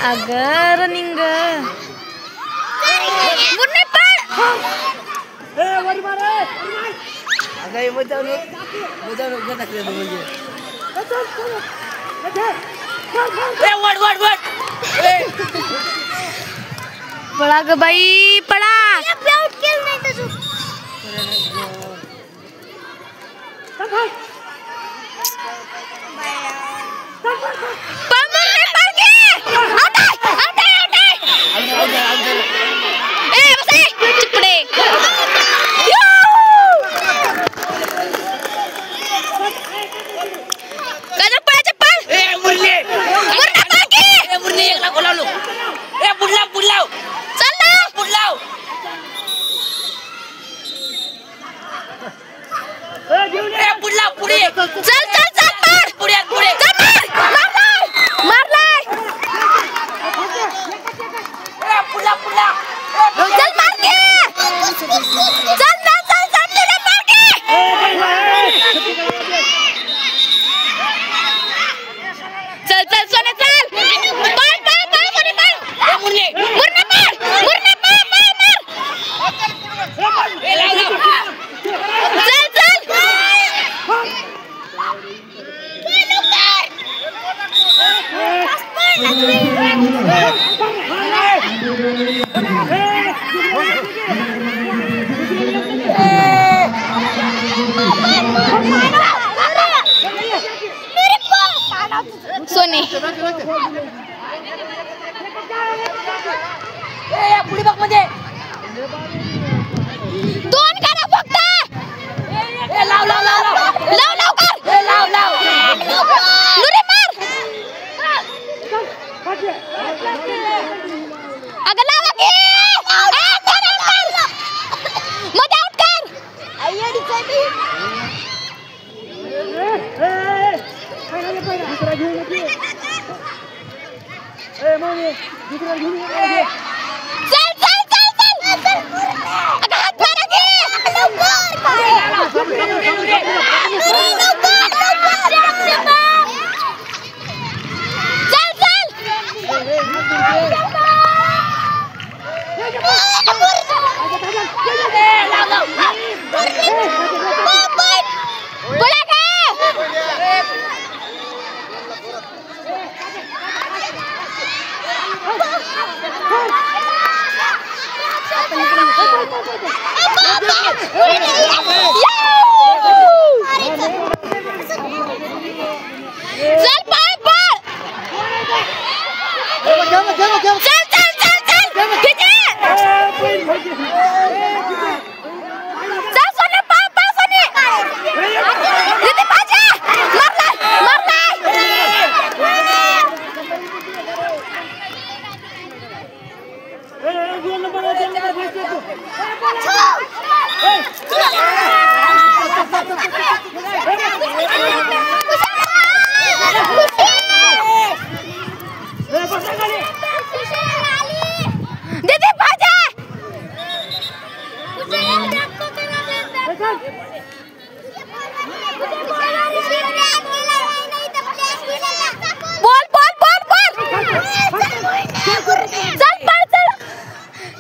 अगर निंग मुन्ने पड़ वरी मारे अगं मजा गदा करे म्हणजे वड पड़ा ग बाई पड़ा आउट केलं नाही तसं सोनी पुढे बघ मध्ये दोन करा फक्त लाव लाव लाव लाव लाव लवकर लाव लाव नुरे मार अगं लावा की मध्ये आउट कर आयडी साठी दुसरा घेऊन ये मोनी दुसरा घेऊन ये चल अगं हात मारा की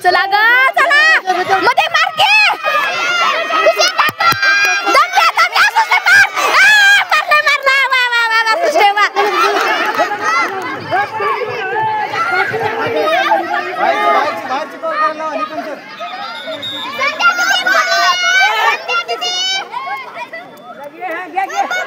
चला ग चला मध्ये मार के Yeah.